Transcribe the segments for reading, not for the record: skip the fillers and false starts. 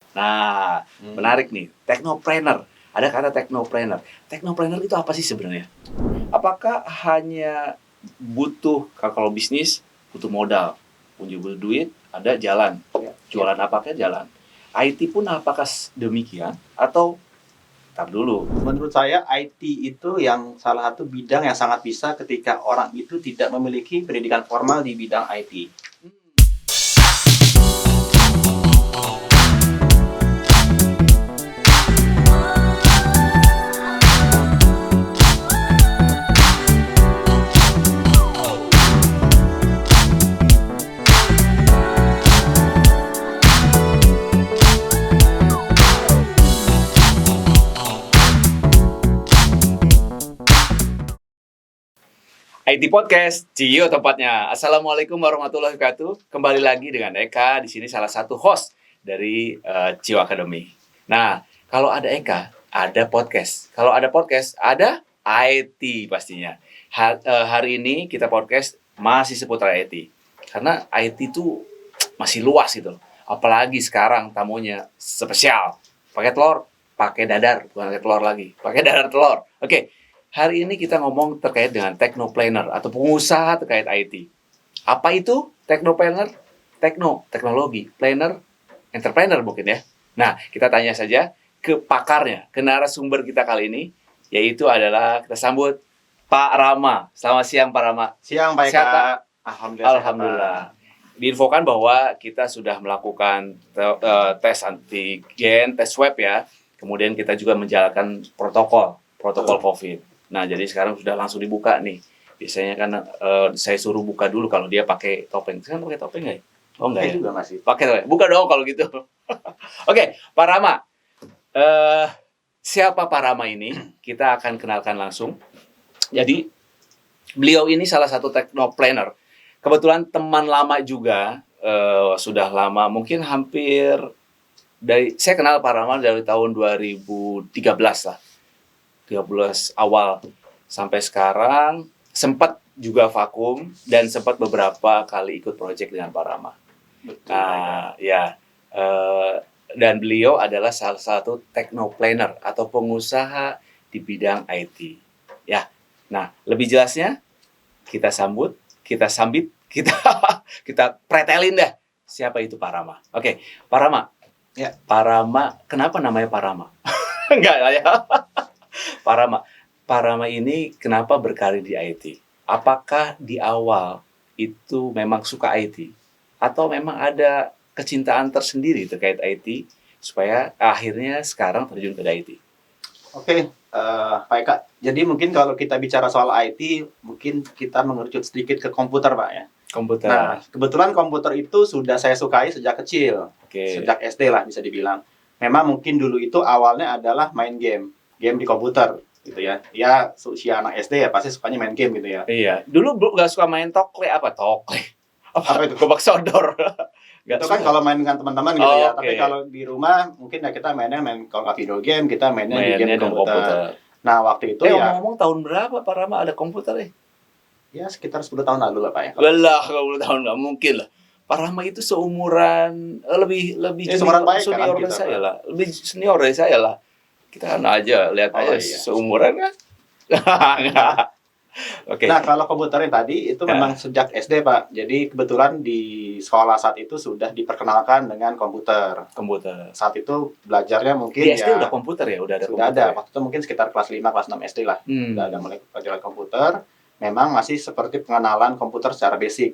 Nah, menarik nih. Technopreneur. Ada kata technopreneur. Technopreneur itu apa sih sebenarnya? Apakah hanya butuh, kalau bisnis, butuh modal, punya butuh duit, ada jalan. Jualan apakah jalan. IT pun apakah demikian? Atau, tar dulu. Menurut saya IT itu yang salah satu bidang yang sangat bisa ketika orang itu tidak memiliki pendidikan formal di bidang IT. IT Podcast, Cio tempatnya. Assalamualaikum warahmatullahi wabarakatuh. Kembali lagi dengan Eka, di sini salah satu host dari Cio Academy. Nah, kalau ada Eka, ada podcast. Kalau ada podcast, ada IT pastinya. Hari ini kita podcast masih seputar IT. Karena IT itu masih luas gitu loh. Apalagi sekarang tamunya spesial. Pakai telur, pakai dadar, bukan pakai telur lagi. Pakai dadar telur. Oke. Hari ini kita ngomong terkait dengan technopreneur atau pengusaha terkait IT. Apa itu technopreneur? Teknologi, planner, entrepreneur mungkin ya. Nah, kita tanya saja ke pakarnya, ke narasumber kita kali ini, yaitu adalah kita sambut Pak Rama. Selamat siang Pak Rama. Siang Pak Sehat, Pak? Eka. Alhamdulillah. Alhamdulillah. Diinfokan bahwa kita sudah melakukan tes antigen, tes swab ya. Kemudian kita juga menjalankan protokol COVID. Nah, jadi sekarang sudah langsung dibuka nih. Biasanya kan saya suruh buka dulu kalau dia pakai topeng. Sekarang pakai topeng nggak ya? Oh, enggak ya? Juga masih. Pakai topeng. Buka dong kalau gitu. Oke, Pak Rama. Siapa Pak Rama ini? Kita akan kenalkan langsung. Jadi, beliau ini salah satu technopreneur. Kebetulan teman lama juga. Sudah lama, mungkin hampir saya kenal Pak Rama dari tahun 2013 lah. 13 awal sampai sekarang, sempat juga vakum dan sempat beberapa kali ikut proyek dengan Pak Rama. Nah, ya, dan beliau adalah salah satu technopreneur atau pengusaha di bidang IT. Ya, nah lebih jelasnya kita sambit, kita pretelin dah siapa itu Pak Rama. Oke, Pak Rama. Ya. Pak Rama, kenapa namanya Pak Rama? Enggak lah ya. Pak Rama ini kenapa berkarir di IT? Apakah di awal itu memang suka IT? Atau memang ada kecintaan tersendiri terkait IT supaya akhirnya sekarang terjun ke IT? Oke, Pak Eka. Jadi mungkin kalau kita bicara soal IT, mungkin kita mengerucut sedikit ke komputer, Pak ya. Komputer. Nah, kebetulan komputer itu sudah saya sukai sejak kecil. Oke. Sejak SD lah bisa dibilang. Memang mungkin dulu itu awalnya adalah main game di komputer gitu ya. Ya usia anak SD ya pasti sukanya main game gitu ya. Iya, dulu nggak suka main tokle. Apa itu? Gobak sodor. Itu kan kalau main dengan teman-teman gitu ya. Oke. Tapi kalau di rumah mungkin ya kita mainnya kalau nggak video game, kita mainnya di game dengan komputer. Nah, waktu itu ya ngomong tahun berapa Pak Rama ada komputer ya sekitar 10 tahun lalu lah Pak ya. Lelah, kalau 10 tahun nggak mungkin lah. Pak Rama itu seumuran lebih seumuran Pak Eka senior kan dari kita, saya Pak. lah. Lebih senior dari saya lah. Kita kan aja lihat aja iya. seumuran kan. Enggak. Oke. Nah, kalau komputernya tadi itu memang sejak SD, Pak. Jadi kebetulan di sekolah saat itu sudah diperkenalkan dengan komputer. Saat itu belajarnya mungkin di SD ya udah komputer ya, udah ada sudah komputer. ada. Waktu itu mungkin sekitar kelas 5, kelas 6 SD lah. Sudah ada mulai pelajaran komputer. Memang masih seperti pengenalan komputer secara basic.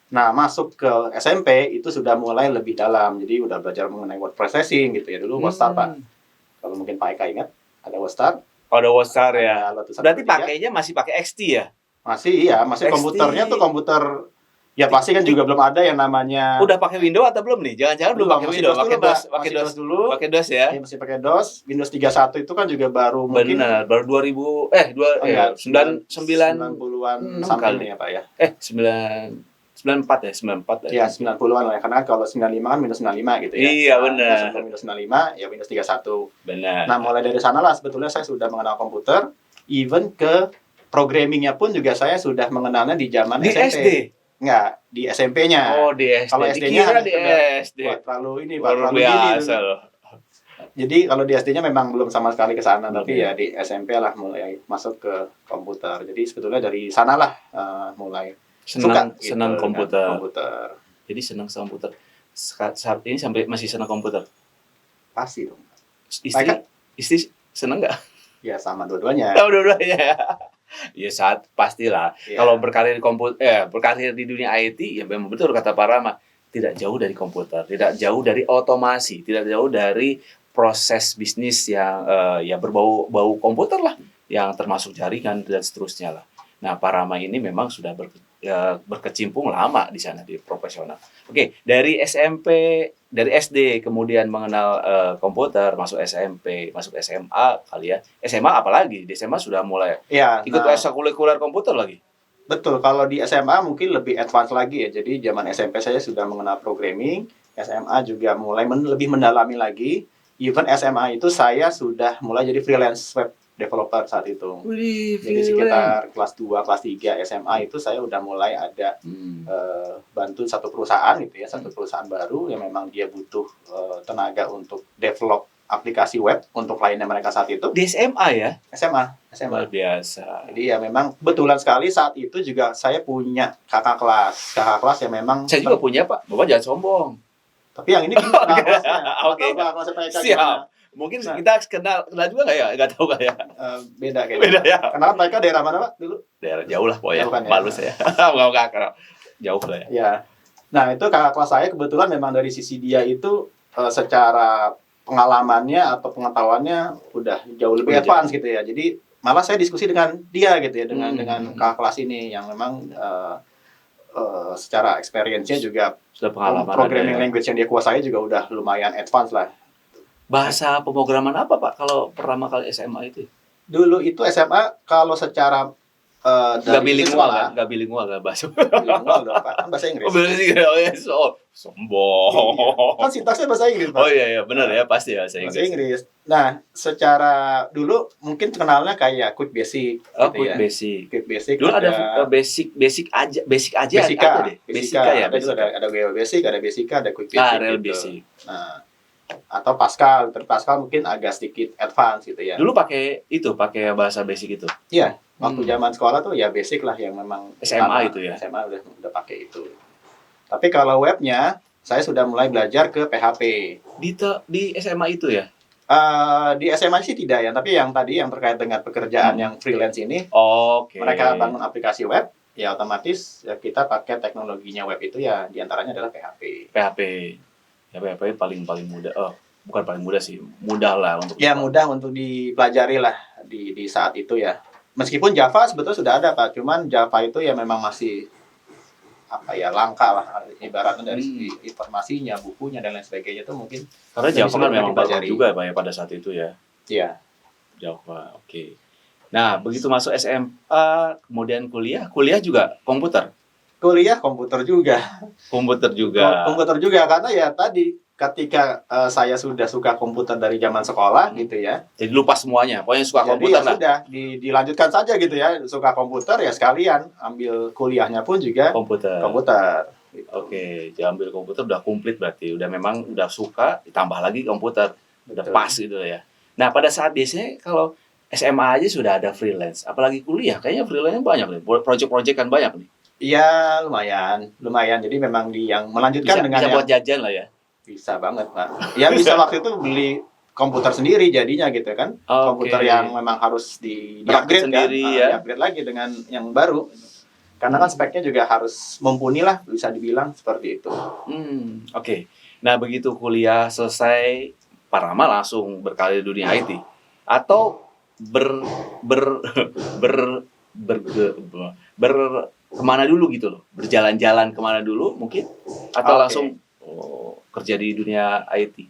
Nah, masuk ke SMP itu sudah mulai lebih dalam. Jadi udah belajar mengenai word processing gitu ya. Dulu WordStar, Pak. Kalau mungkin Pak Eka ingat, ada WordStar. Ada WordStar ya. Lotus Berarti 123. pakainya masih pakai XT ya? Masih iya, masih XT. komputernya tuh komputer ya pasti kan juga belum ada yang namanya. Udah pakai Windows atau belum nih? Jangan-jangan belum pakai masih Windows, DOS pakai dulu, DOS, Pak. pakai Masih DOS DOS dulu. Pakai DOS ya. Ya, masih pakai DOS. Windows 31 itu kan juga baru mungkin Benar, baru 2000 90-an sampai ya, Pak ya. 94 ya, 94 Ya, 90-an lah ya. Karena kalau 95 kan Windows 95 gitu ya. Iya, Nah, benar. sebelum Windows 95 ya Windows 31. Benar. Nah, mulai dari sana lah sebetulnya saya sudah mengenal komputer, even ke programmingnya pun juga saya sudah mengenalnya di zaman Di SMP. SD. Enggak, di SMP-nya. Oh, di SD. Kalau SD-nya Dikira di sudah SD. Wah, terlalu ini, Pak, Luar terlalu gini biasa dulu. loh. Jadi kalau di SD-nya memang belum sama sekali ke sana, Belum tapi ya? ya di SMP lah mulai masuk ke komputer. Jadi sebetulnya dari sanalah mulai suka gitu Senang dengan komputer. komputer. Jadi senang komputer. Saat ini sampai masih senang komputer. Pasti dong. Istri, istri senang nggak? Ya sama dua-duanya. Tahu dua-duanya ya. Ya saat pastilah. Ya. Kalau berkarir di berkarir di dunia IT, ya memang betul kata Pak Rama, tidak jauh dari komputer, tidak jauh dari otomasi, tidak jauh dari proses bisnis yang ya berbau komputer lah, yang termasuk jaringan dan seterusnya lah. Nah, Pak Rama ini memang sudah berkecimpung lama di sana di profesional. Oke, dari dari SD kemudian mengenal komputer, masuk SMP, masuk SMA kali ya. SMA apalagi? Di SMA sudah mulai Ya, ikut ekstrakurikuler komputer lagi. betul. Kalau di SMA mungkin lebih advance lagi ya. Jadi zaman SMP saya sudah mengenal programming, SMA juga mulai lebih mendalami lagi. Even SMA itu saya sudah mulai jadi freelance web developer saat itu. Wih, Jadi sekitar kelas 2, kelas 3 SMA itu saya udah mulai ada bantu satu perusahaan gitu ya, satu perusahaan baru yang memang dia butuh tenaga untuk develop aplikasi web untuk kliennya mereka saat itu. Di SMA ya? SMA. Luar biasa. Jadi ya memang kebetulan sekali saat itu juga saya punya kakak kelas yang memang Saya juga punya, Pak. Bapak jangan sombong. tapi yang ini kakak kelasnya. Oke. Kakak kelasnya PK Siap. gimana? Mungkin Nah. kita kenal juga nggak ya? Nggak tahu nggak ya? Beda kayaknya. Beda ya. Kenapa mereka daerah mana Pak dulu? Daerah jauh lah pokoknya. Jauh kan ya? Malu saya. Nggak kenal. Jauh lah ya. Ya. Nah, itu kakak kelas saya kebetulan memang dari sisi dia itu secara pengalamannya atau pengetahuannya udah jauh lebih Udah advance gitu ya. Jadi malah saya diskusi dengan dia gitu ya, dengan kakak kelas ini yang memang secara experience-nya juga Sudah pengalaman programming ada ya. language yang dia kuasai juga udah lumayan advance lah. Bahasa pemrograman apa, Pak, kalau pertama kali SMA itu? Dulu itu SMA kalau secara Nggak dari bilingual sekolah, kan? Nggak bilingual kan bahasa? bilingual dong Pak, kan bahasa Inggris. Oh, bener sih. Oh, ya. Sombong. Kan sintaksnya bahasa Inggris Pak. Oh iya, benar ya. Pasti bahasa Bahasa Inggris. Inggris. Nah, secara dulu mungkin kenalnya kayak Quick Basic Oh, gitu Quick ya. Basic. Quick Basic Dulu ada basic aja Basica, ada deh. Basica ya, ada dulu Basica. ada Real Basic, ada Basica, ada Quick Basic Real gitu. Basic. Nah, atau Pascal, tapi Pascal mungkin agak sedikit advance gitu ya. Dulu pakai bahasa basic itu. Iya, waktu zaman sekolah tuh ya basic lah yang memang SMA itu ya. SMA udah pakai itu. Tapi kalau webnya saya sudah mulai belajar ke PHP. Di SMA itu ya. Di SMA sih tidak ya, tapi yang tadi yang terkait dengan pekerjaan yang freelance ini, Oke. mereka bangun aplikasi web, ya otomatis ya kita pakai teknologinya web itu ya diantaranya adalah PHP. PHP. Ya PHP paling mudah. Oh, bukan paling mudah sih. Mudah lah untuk Ya mudah untuk dipelajari lah di saat itu ya. Meskipun Java sebetulnya sudah ada Pak, cuman Java itu ya memang masih langka lah ibaratnya dari segi informasinya, bukunya dan lain sebagainya itu mungkin. Karena Java kan memang baru dipelajari juga Pak ya pada saat itu ya. Iya. Java. Oke. Nah, begitu masuk SMA, kemudian kuliah juga komputer. Kuliah komputer juga. Komputer juga. Komputer juga karena ya tadi ketika saya sudah suka komputer dari zaman sekolah gitu ya. Jadi lupa semuanya. Pokoknya suka Jadi komputer ya lah. sudah dilanjutkan saja gitu ya. Suka komputer ya sekalian ambil kuliahnya pun juga Komputer. Gitu. Oke, ambil komputer udah komplit berarti. Udah suka, ditambah lagi komputer. Udah Betul. pas gitu ya. Nah, pada saat biasanya kalau SMA aja sudah ada freelance. Apalagi kuliah, kayaknya freelance banyak nih. Project-project kan banyak nih. Iya, lumayan. Jadi memang yang melanjutkan dengan Bisa yang buat jajan lah ya. bisa banget, Pak. Ya bisa waktu itu beli komputer sendiri jadinya gitu kan. Komputer yang memang harus di-upgrade sendiri kan. ya. Di-upgrade lagi dengan yang baru. Karena kan speknya juga harus mumpuni lah, bisa dibilang seperti itu. Oke. Nah, begitu kuliah selesai, Pak Rama langsung berkarir di dunia IT atau kemana dulu gitu loh, berjalan-jalan kemana dulu mungkin atau Oke. langsung kerja di dunia IT.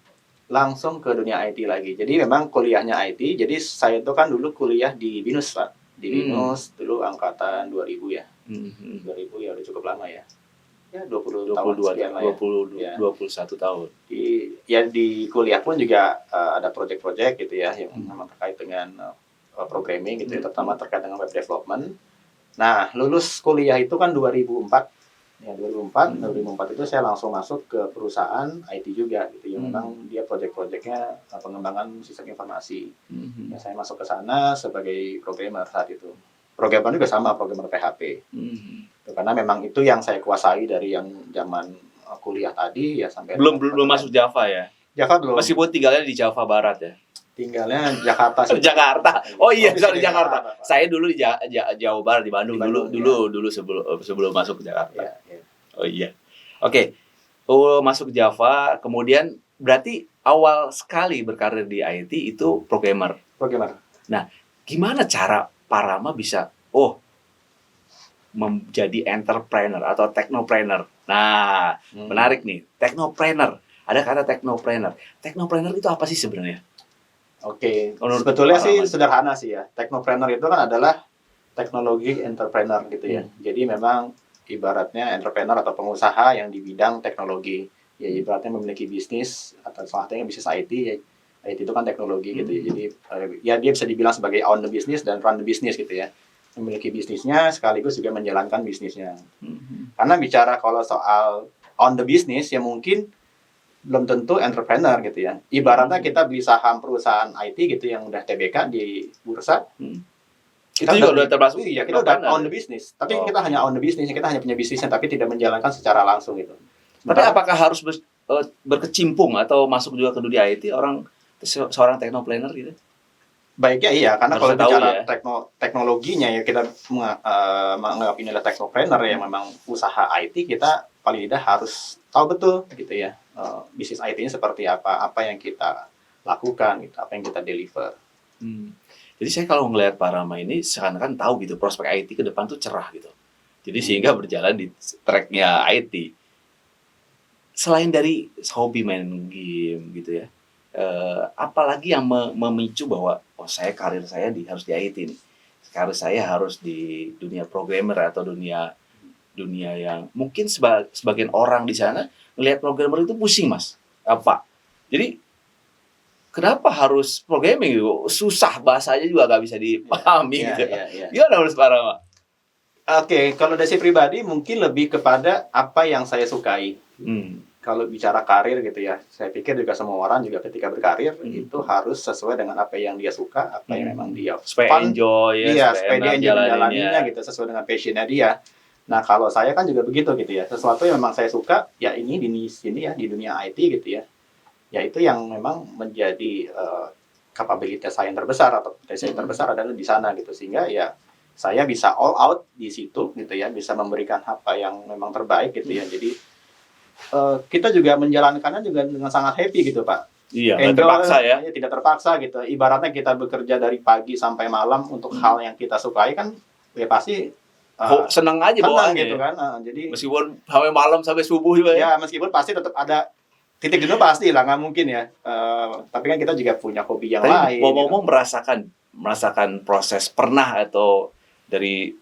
Langsung ke dunia IT lagi. Jadi memang kuliahnya IT. Jadi saya itu kan dulu kuliah di BINUS, Pak. Di BINUS dulu angkatan 2000 ya. 2000 ya udah cukup lama ya. Ya 20 tahun sekian lah ya. 21 tahun. Di kuliah pun juga ada project-project gitu ya yang memang terkait dengan programming gitu ya, terutama terkait dengan web development. Nah, lulus kuliah itu kan 2004. Ya 2004 itu saya langsung masuk ke perusahaan IT juga gitu ya. Memang dia project-projectnya pengembangan sistem informasi. Ya, saya masuk ke sana sebagai programmer saat itu. Programmer juga sama, programmer PHP. Karena memang itu yang saya kuasai dari yang zaman kuliah tadi ya sampai belum masuk Java ya. Java belum. Meskipun tinggalnya di Java Barat ya. Tinggalnya Jakarta sih. Jakarta. Oh iya, bisa di Jakarta. Jakarta, Pak. Saya dulu di Jawa Barat di Bandung, Di Bandung, dulu sebelum masuk ke Jakarta. Ya, ya. Oh iya. Oke. Masuk Java, kemudian berarti awal sekali berkarir di IT itu programmer. Programmer. Nah, gimana cara Pak Rama bisa menjadi entrepreneur atau technopreneur? Nah, menarik nih. Technopreneur. Ada kata technopreneur. Technopreneur itu apa sih sebenarnya? Oke, sebetulnya sih sederhana sih ya. Technopreneur itu kan adalah teknologi entrepreneur gitu ya. Jadi memang ibaratnya entrepreneur atau pengusaha yang di bidang teknologi. Ya ibaratnya memiliki bisnis atau salah satunya bisnis IT ya. IT itu kan teknologi gitu ya. Jadi ya dia bisa dibilang sebagai own the business dan run the business gitu ya. Memiliki bisnisnya sekaligus juga menjalankan bisnisnya. Karena bicara kalau soal on the business ya mungkin belum tentu entrepreneur gitu ya. Ibaratnya kita beli saham perusahaan IT gitu yang udah TBK di bursa. Kita juga udah termasuk. Iya, kita udah on the business. Tapi kita hanya on the business, kita hanya punya bisnisnya tapi tidak menjalankan secara langsung gitu. Tapi apakah harus berkecimpung atau masuk juga ke dunia IT seorang technopreneur gitu? Baiknya iya, karena kalau bicara ya. teknologinya ya kita menganggap ini adalah technopreneur yang memang usaha IT, kita paling tidak harus tahu betul gitu ya bisnis IT-nya seperti apa yang kita lakukan, gitu, apa yang kita deliver. Jadi saya kalau ngelihat Pak Rama ini seakan-akan tahu gitu prospek IT ke depan tuh cerah gitu. Jadi sehingga berjalan di tracknya IT. Selain dari hobi main game gitu ya, apalagi yang memicu bahwa karir saya harus di IT nih. Karir saya harus di dunia programmer atau dunia yang mungkin sebagian orang di sana melihat programmer itu pusing mas. Apa? Jadi kenapa harus programming gitu? Susah, bahasanya juga nggak bisa dipahami gitu. Gimana menurut Pak Rama? Oke, kalau dari saya pribadi mungkin lebih kepada apa yang saya sukai. Kalau bicara karir gitu ya, saya pikir juga semua orang juga ketika berkarir itu harus sesuai dengan apa yang dia suka, apa yang memang dia supaya enjoy ya, supaya dia enjoy menjalaninya gitu, sesuai dengan passionnya dia. Nah kalau saya kan juga begitu gitu ya, sesuatu yang memang saya suka, ya ini di sini ya di dunia IT gitu ya, ya itu yang memang menjadi kapabilitas saya yang terbesar atau potensi saya yang terbesar adalah di sana gitu, sehingga ya saya bisa all out di situ gitu ya, bisa memberikan apa yang memang terbaik gitu ya, jadi kita juga menjalankannya juga dengan sangat happy gitu Pak. Iya, tidak terpaksa ya. Tidak terpaksa gitu. Ibaratnya kita bekerja dari pagi sampai malam untuk hal yang kita sukai kan, ya pasti senang aja bawaannya gitu kan. Jadi meskipun sampai malam sampai subuh juga ya. Meskipun pasti tetap ada titik jenuh pasti lah, nggak mungkin ya. Tapi kan kita juga punya hobi yang lain. Ngomong-ngomong gitu. merasakan proses pernah atau dari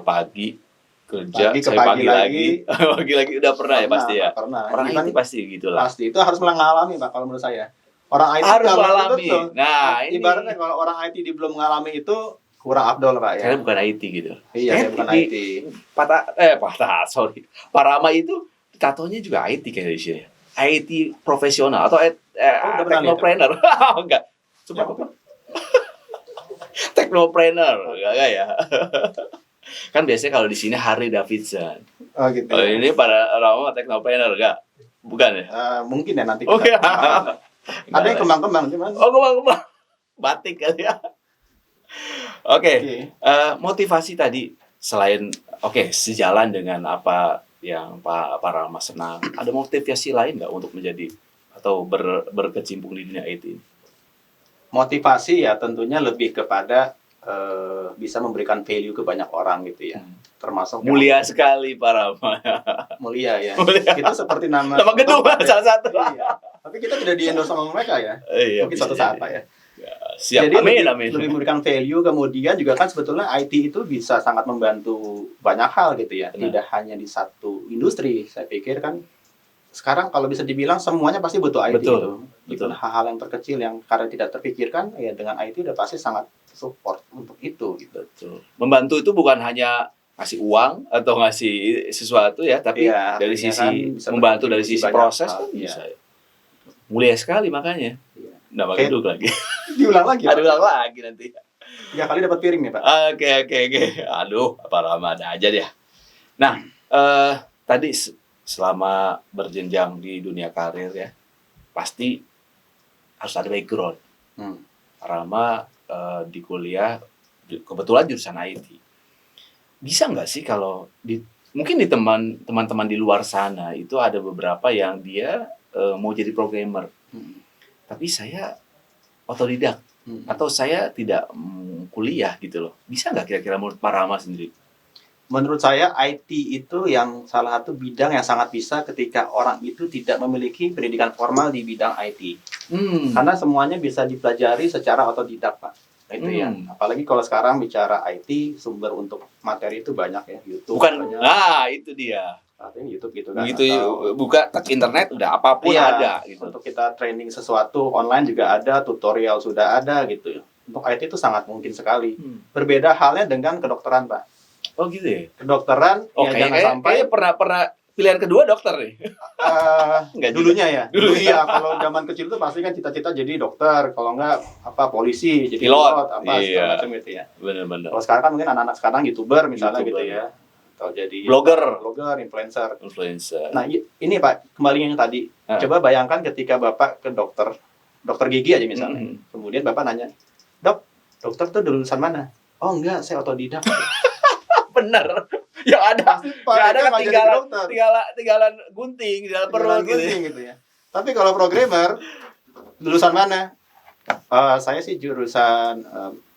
pagi kerja pagi lagi udah pernah ya pasti ya. Pernah. Orang IT pasti gitulah. Pasti itu harus mengalami Pak kalau menurut saya. Orang IT harus mengalami. Nah, ibaratnya kalau orang IT belum mengalami itu kurang afdol Pak ya. Saya bukan IT gitu. Iya, saya bukan IT. Pak Rama itu tatonya juga IT kayaknya di sini. IT profesional atau technopreneur. Enggak. Cuma technopreneur enggak ya. Kan biasanya kalau di sini Harley Davidson. Oh gitu. Ini pada Rama technopreneur enggak? Bukan ya? Mungkin ya nanti. Oke. Ada yang kembang-kembang cuman. Oh, kembang-kembang. Batik kali ya. Oke. Motivasi tadi selain sejalan dengan apa yang Pak Rama senang, ada motivasi lain nggak untuk menjadi atau berkecimpung di dunia IT? Motivasi ya tentunya lebih kepada bisa memberikan value ke banyak orang gitu ya. Termasuk mulia sekali Pak Rama. Mulia ya. Itu seperti nama gedung salah satu. Iya. Tapi kita tidak di-endorse sama mereka ya. Mungkin suatu saat Pak ya. Siap. Jadi amin. Lebih memberikan value, kemudian juga kan sebetulnya IT itu bisa sangat membantu banyak hal gitu ya. Tidak hanya di satu industri. Saya pikir kan sekarang kalau bisa dibilang semuanya pasti butuh IT gitu. Betul. Hal-hal yang terkecil yang karena tidak terpikirkan ya dengan IT udah pasti sangat support untuk itu gitu. Betul. Membantu itu bukan hanya ngasih uang atau ngasih sesuatu ya, tapi Iya, dari artinya sisi kan bisa membantu dari berkontribusi sisi banyak proses hal. kan Iya. bisa. Mulia sekali makanya. Iya. Nama Oke. gedung lagi. Diulang lagi. Ada ulang lagi nanti. 3 kali dapat piring nih, Pak. Oke. Aduh, apa Ramadan aja deh. Nah, tadi selama berjenjang di dunia karir ya, pasti harus ada background. Rama di kuliah kebetulan jurusan IT. Bisa nggak sih kalau mungkin di teman-teman di luar sana itu ada beberapa yang dia mau jadi programmer, tapi saya otodidak atau saya tidak kuliah gitu loh. Bisa nggak kira-kira menurut Pak Rama sendiri? Menurut saya IT itu yang salah satu bidang yang sangat bisa ketika orang itu tidak memiliki pendidikan formal di bidang IT. Karena semuanya bisa dipelajari secara otodidak, Pak. Itu ya. Apalagi kalau sekarang bicara IT, sumber untuk materi itu banyak ya, YouTube. Bukan, itu dia. Artinya YouTube gitu kan. Begitu buka tak internet udah apapun ada gitu. Untuk kita training sesuatu online juga ada, tutorial sudah ada gitu. Untuk IT itu sangat mungkin sekali. Berbeda halnya dengan kedokteran, Pak. Oh gitu ya. Kedokteran jangan sampai pernah pilihan kedua dokter nih. Dulunya ya. Dulu ya, kalau zaman kecil tuh pasti kan cita-cita jadi dokter, kalau enggak polisi, jadi pilot segala macam gitu ya. Benar-benar. Kalau sekarang kan mungkin anak-anak sekarang YouTuber misalnya gitu ya. Atau jadi blogger, influencer. Nah, ini Pak, kembali yang tadi. Coba bayangkan ketika Bapak ke dokter gigi aja misalnya. Kemudian Bapak nanya, "Dok, dokter tuh lulusan mana?" "Oh, enggak, saya otodidak." Bener. Yang ada kan tinggalan gunting di dalam perut gitu ya. Tapi kalau programmer lulusan mana? Saya sih jurusan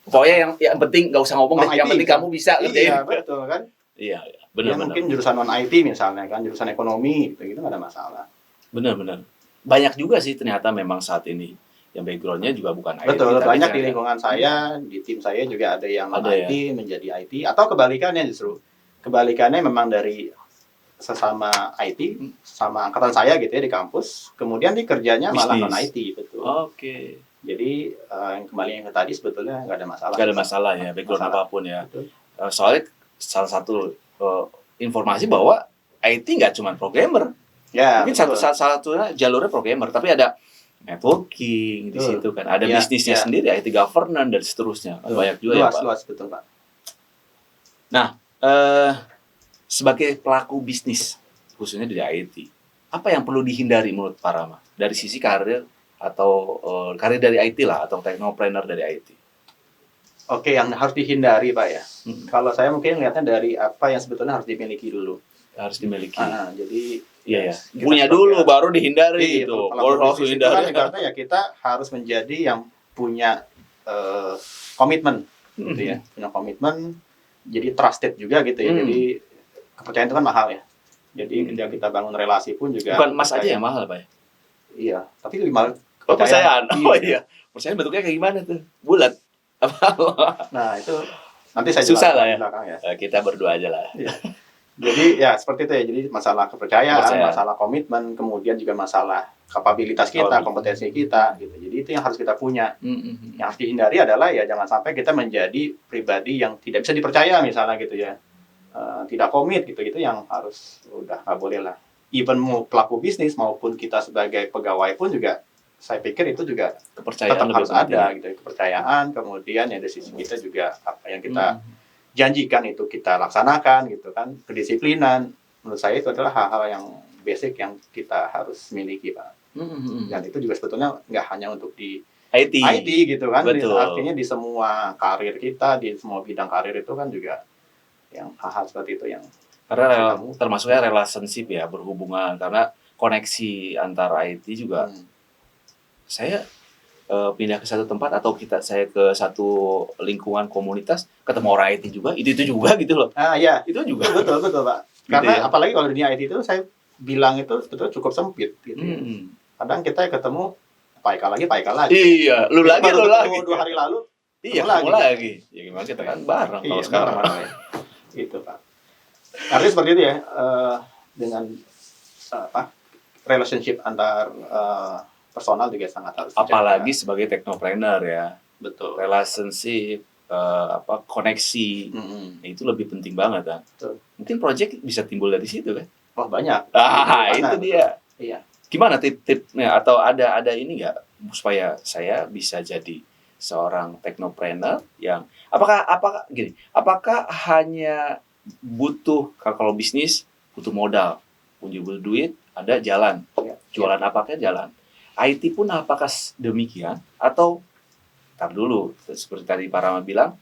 pokoknya yang penting nggak usah ngomong deh, yang penting kamu bisa ngerjain. Iya, betul kan? Iya, benar. Mungkin jurusan non IT misalnya kan, jurusan ekonomi gitu nggak ada masalah. Benar. Banyak juga sih ternyata memang saat ini yang backgroundnya juga bukan IT. Betul, banyak di lingkungan saya, di tim saya juga ada yang non IT menjadi IT, atau kebalikannya justru. Kebalikannya memang dari sesama IT, sama angkatan saya gitu ya di kampus, kemudian dia kerjanya malah non IT, betul. Oke. Jadi yang kembali yang ke tadi sebetulnya nggak ada masalah. Nggak ada masalah ya, background apapun ya. Soalnya salah satu informasi bahwa IT nggak cuma programmer. Ya, mungkin salah satunya jalurnya programmer, tapi ada networking di situ kan, ada bisnisnya sendiri, IT governance dan seterusnya. Banyak juga ya Pak. Luas betul Pak. Nah, sebagai pelaku bisnis khususnya di IT, apa yang perlu dihindari menurut Pak Rama dari sisi karir atau karir dari IT lah atau technopreneur dari IT? Oke, yang harus dihindari Pak ya. Kalau saya mungkin lihatnya dari apa yang sebetulnya harus dimiliki dulu. Harus dimiliki. Jadi punya dulu baru dihindari gitu. Baru langsung hindari. Karena ya kita harus menjadi yang punya komitmen gitu ya. Punya komitmen, jadi trusted juga gitu ya. Jadi kepercayaan itu kan mahal ya. Jadi ketika kita bangun relasi pun juga bukan emas aja yang mahal Pak ya? Iya, tapi lebih mahal kepercayaan. Oh iya. Percayaan bentuknya kayak gimana tuh? Bulat. Nah, itu nanti saya susah lah ya. Kita berdua aja lah. Iya. Jadi ya seperti itu ya. Jadi masalah kepercayaan, masalah komitmen, kemudian juga masalah kapabilitas kita, kompetensi kita gitu. Jadi itu yang harus kita punya. Yang harus dihindari adalah ya jangan sampai kita menjadi pribadi yang tidak bisa dipercaya misalnya gitu ya. Tidak komit gitu yang harus udah nggak boleh lah. Even mau pelaku bisnis maupun kita sebagai pegawai pun juga saya pikir itu juga kepercayaan tetap harus ada gitu. Kepercayaan, kemudian ya dari sisi kita juga apa yang kita janjikan itu kita laksanakan gitu kan. Kedisiplinan menurut saya itu adalah hal-hal yang basic yang kita harus miliki Pak. Dan itu juga sebetulnya nggak hanya untuk di IT gitu kan. Betul. Artinya di semua karir kita, di semua bidang karir itu kan juga yang hal-hal seperti itu yang karena termasuknya relationship ya, berhubungan, karena koneksi antar IT juga. Saya pindah ke satu tempat atau saya ke satu lingkungan komunitas ketemu orang IT juga, itu juga gitu loh. Iya. Itu juga betul Pak. Karena gitu apalagi kalau dunia IT itu saya bilang itu sebetulnya cukup sempit gitu. Kadang kita ketemu Pak Eka lagi. Iya, lu lagi. 2 hari lalu. Iya, ketemu lagi. Ya gimana kita kan bareng kalau sekarang. Gitu Pak. Artinya seperti itu ya, dengan relationship antar personal juga sangat harus apalagi sebagai technopreneur ya. Betul. Relationship koneksi. Nah, itu lebih penting banget kan. Betul. Mungkin project bisa timbul dari situ kan. Wah, banyak. Itu dia. Iya. Gimana tip-tipnya atau ada ini nggak supaya saya bisa jadi seorang technopreneur yang apakah gini, apakah hanya butuh kalau bisnis butuh modal, punya duit, ada jalan, jualan apakah jalan. IT pun apakah demikian atau tar dulu seperti tadi Pak Rama bilang,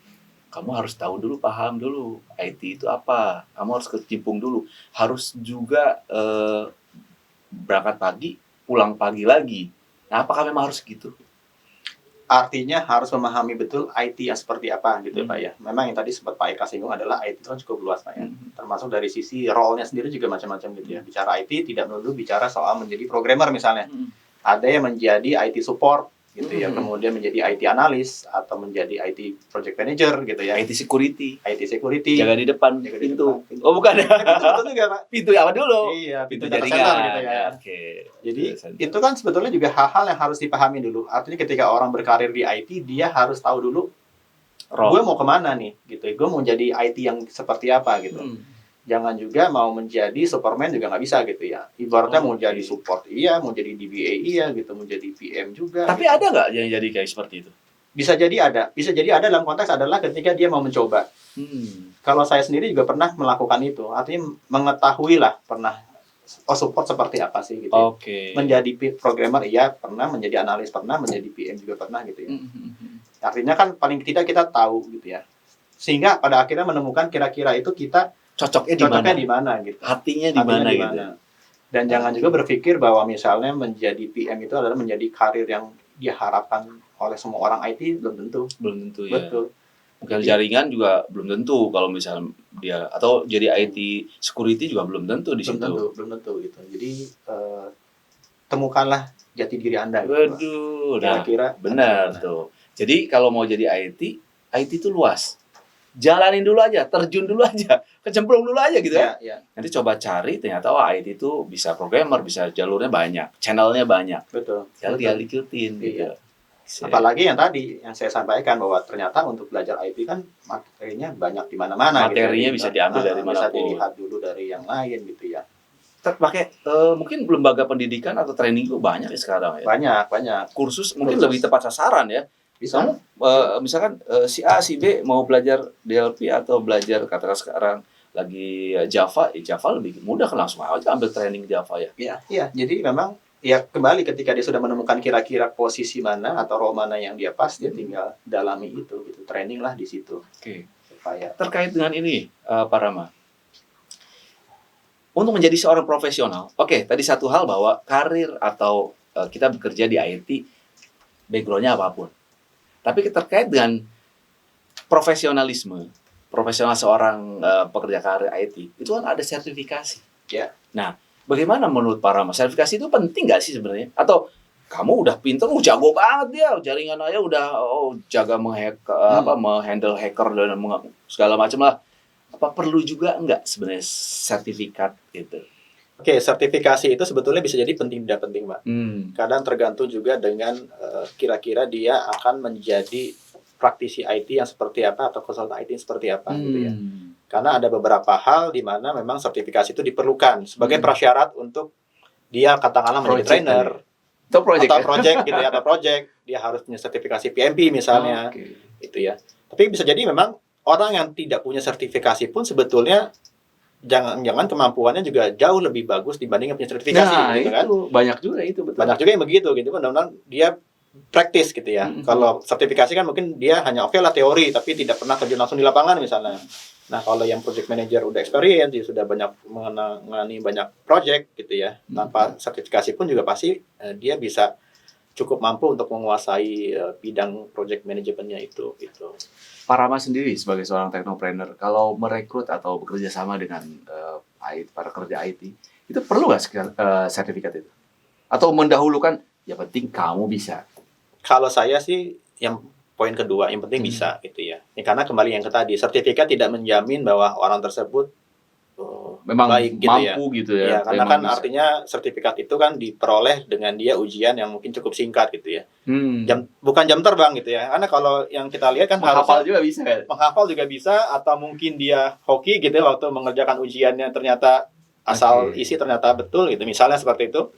kamu harus tahu dulu, paham dulu IT itu apa, kamu harus kecimpung dulu, harus juga berangkat pagi, pulang pagi lagi. Nah, apakah memang harus gitu? Artinya harus memahami betul IT yang seperti apa gitu ya Pak ya. Memang yang tadi sempat Pak Eka singgung adalah IT itu kan cukup luas Pak ya. Termasuk dari sisi role-nya sendiri juga macam-macam gitu ya. Bicara IT tidak melulu bicara soal menjadi programmer misalnya. Ada yang menjadi IT support gitu ya, kemudian menjadi IT analis atau menjadi IT project manager gitu ya. IT security. Jaga di depan pintu. Oh, bukan ya? Betul juga Pak. Pintu apa dulu? Iya, pintu jaringan center gitu ya. Oke. Jadi itu kan sebetulnya juga hal-hal yang harus dipahami dulu. Artinya ketika orang berkarir di IT, dia harus tahu dulu gue mau kemana nih gitu. Gue mau jadi IT yang seperti apa gitu. Jangan juga mau menjadi Superman juga nggak bisa gitu ya. Ibaratnya mau jadi support iya, mau jadi DBA iya gitu, mau jadi PM juga. Tapi gitu. ada nggak yang jadi kayak seperti itu? Bisa jadi ada dalam konteks adalah ketika dia mau mencoba. Kalau saya sendiri juga pernah melakukan itu. Artinya mengetahui lah pernah support seperti apa sih gitu. Menjadi programmer iya pernah, menjadi analis pernah, menjadi PM juga pernah gitu ya. Artinya kan paling tidak kita tahu gitu ya. Sehingga pada akhirnya menemukan kira-kira itu kita cocoknya di mana gitu. Hatinya di mana gitu. Dan jangan juga berpikir bahwa misalnya menjadi PM itu adalah menjadi karir yang diharapkan oleh semua orang IT, belum tentu ya. Betul. Bukan jaringan juga belum tentu kalau misalnya dia atau jadi IT security juga belum tentu di situ. Belum tentu gitu. Jadi temukanlah jati diri Anda gitu. Waduh, kira-kira benar tuh. Jadi kalau mau jadi IT itu luas. Jalanin dulu aja, terjun dulu aja, kecemplung dulu aja gitu ya. Nanti coba cari ternyata IT itu bisa programmer, bisa jalurnya banyak, channelnya banyak. Betul. Tinggal ikutin gitu. Apalagi yang tadi yang saya sampaikan bahwa ternyata untuk belajar IT kan materinya banyak di mana-mana. Materinya bisa diambil dari mana pun. Bisa dilihat dulu dari yang lain gitu ya. Pakai mungkin lembaga pendidikan atau training itu banyak ya sekarang ya. Banyak. Kursus mungkin lebih tepat sasaran ya. Bisa. Kamu misalkan si A si B mau belajar DLP atau belajar katakan sekarang lagi Java, Java lebih mudah kan langsung aja ambil training Java ya. Iya. Jadi memang ya kembali ketika dia sudah menemukan kira-kira posisi mana atau role mana yang dia pas, dia tinggal dalami itu gitu, training lah di situ. Supaya terkait dengan ini Pak Rama. Untuk menjadi seorang profesional, tadi satu hal bahwa karir atau kita bekerja di IT background-nya apapun. Tapi terkait dengan profesional seorang pekerja karir IT, itu kan ada sertifikasi. Ya. Nah, bagaimana menurut Pak Rama? Sertifikasi itu penting nggak sih sebenarnya? Atau kamu udah pinter, jago banget dia, jaringan aja udah jaga menghandle hacker dan segala macam lah. Apa perlu juga nggak sebenarnya sertifikat gitu? Sertifikasi itu sebetulnya bisa jadi penting tidak penting, Pak. Kadang tergantung juga dengan kira-kira dia akan menjadi praktisi IT yang seperti apa atau konsultan IT yang seperti apa gitu ya. Karena ada beberapa hal di mana memang sertifikasi itu diperlukan sebagai prasyarat untuk dia katakanlah menjadi trainer atau project gitu ya, atau project dia harus punya sertifikasi PMP misalnya. Gitu ya. Tapi bisa jadi memang orang yang tidak punya sertifikasi pun sebetulnya jangan kemampuannya juga jauh lebih bagus dibanding yang punya sertifikasi gitu kan. Banyak juga itu betul. Banyak juga yang begitu gitu. Benar-benar dia praktis gitu ya. Kalau sertifikasi kan mungkin dia hanya lah teori tapi tidak pernah terjun langsung di lapangan misalnya. Nah, kalau yang project manager udah experience, dia sudah banyak mengenai banyak project gitu ya. Tanpa sertifikasi pun juga pasti dia bisa cukup mampu untuk menguasai bidang project manajemennya itu gitu. Pak Rama sendiri sebagai seorang technopreneur, kalau merekrut atau bekerja sama dengan para kerja IT, itu perlu nggak sertifikat itu? Atau mendahulukan, ya penting kamu bisa? Kalau saya sih, yang poin kedua, yang penting bisa gitu ya. Karena kembali yang ke tadi, sertifikat tidak menjamin bahwa orang tersebut memang baik gitu mampu gitu ya. Ya, karena memang kan bisa. artinya sertifikat itu kan diperoleh dengan dia ujian yang mungkin cukup singkat gitu ya. Bukan jam terbang gitu ya. Karena kalau yang kita lihat kan menghafal harusnya juga bisa kan? menghafal juga bisa, atau mungkin dia hoki gitu ya, waktu mengerjakan ujiannya ternyata asal isi ternyata betul gitu. Misalnya seperti itu.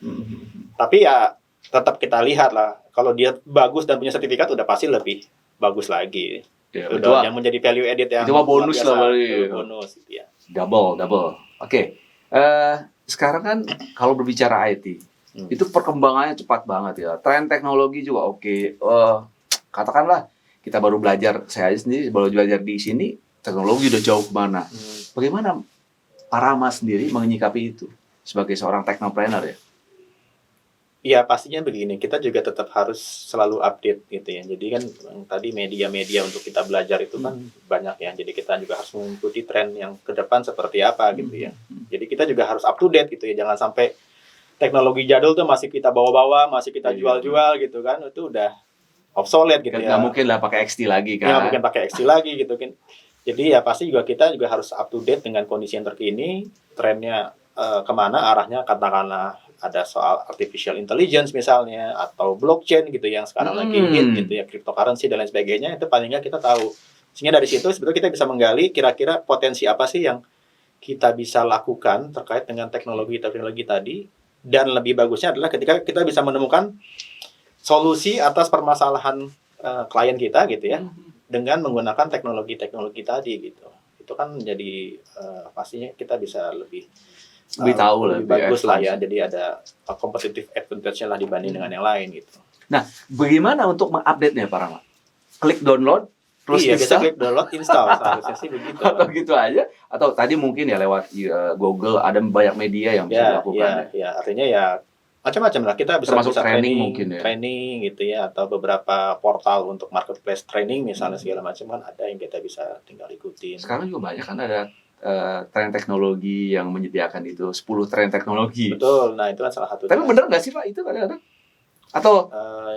Tapi ya tetap kita lihat lah. Kalau dia bagus dan punya sertifikat udah pasti lebih bagus lagi. Ya, Udah yang menjadi value edit yang itu mah bonus lah berarti. berarti. Bonus gitu ya. Double. Oke. Sekarang kan kalau berbicara IT, itu perkembangannya cepat banget ya. Tren teknologi juga oke. Katakanlah kita baru belajar, saya sendiri baru belajar di sini, teknologi udah jauh kemana. Bagaimana Pak Rama sendiri menyikapi itu sebagai seorang technopreneur ya? Iya, pastinya begini, kita juga tetap harus selalu update gitu ya. Jadi kan tadi media-media untuk kita belajar itu kan banyak ya. Jadi kita juga harus mengikuti tren yang ke depan seperti apa gitu ya. Jadi kita juga harus up to date gitu ya. Jangan sampai teknologi jadul tuh masih kita bawa-bawa, masih kita jual-jual gitu kan. Itu udah obsolete gitu ya. Nggak mungkin lah pakai XT lagi kan. Nggak mungkin pakai XT lagi gitu kan. Jadi ya pasti juga kita juga harus up to date dengan kondisi yang terkini, trennya kemana arahnya, katakanlah ada soal artificial intelligence misalnya, atau blockchain gitu yang sekarang lagi hit gitu ya, cryptocurrency dan lain sebagainya, itu paling nggak kita tahu. Sehingga dari situ sebetulnya kita bisa menggali kira-kira potensi apa sih yang kita bisa lakukan terkait dengan teknologi tadi, dan lebih bagusnya adalah ketika kita bisa menemukan solusi atas permasalahan klien kita gitu ya, dengan menggunakan teknologi tadi gitu. Itu kan menjadi pastinya kita bisa lebih tahu lah, lebih bagus lah ya. Jadi ada competitive advantage lah dibanding dengan yang lain gitu. Nah, bagaimana untuk mengupdate-nya Pak Rama? Klik download, terus bisa install? klik download, install, seharusnya sih begitu. Atau gitu aja? Atau tadi mungkin ya lewat Google, ada banyak media yang bisa dilakukan. Ya, artinya ya macam-macam lah. Kita bisa training mungkin ya. Training gitu ya, atau beberapa portal untuk marketplace training misalnya, segala macam kan ada yang kita bisa tinggal ikutin. Sekarang juga banyak kan ada tren teknologi yang menyediakan itu 10 tren teknologi. Betul, nah itu kan salah satu. Tapi benar nggak sih Pak itu kadang-kadang? Atau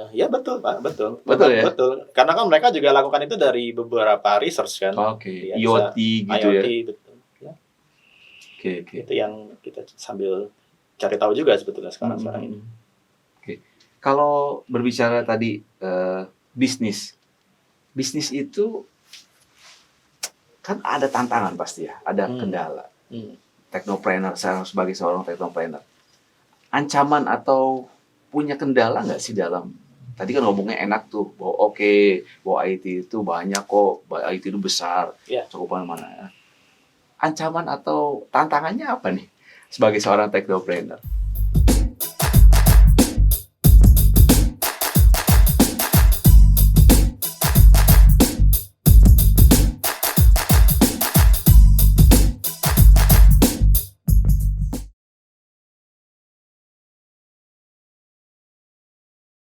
ya betul Pak, betul ya. Betul. Karena kan mereka juga lakukan itu dari beberapa research kan. Oke. IoT gitu IoT, ya. Betul. Ya. Oke. Itu yang kita sambil cari tahu juga sebetulnya sekarang ini. Oke. Kalau berbicara tadi bisnis itu kan ada tantangan pasti ya, ada kendala. Technopreneur, saya sebagai seorang technopreneur, ancaman atau punya kendala nggak sih dalam, tadi kan ngomongnya enak tuh, bahwa bahwa IT itu banyak kok, IT itu besar, cukup mana-mana. Ancaman atau tantangannya apa nih sebagai seorang technopreneur?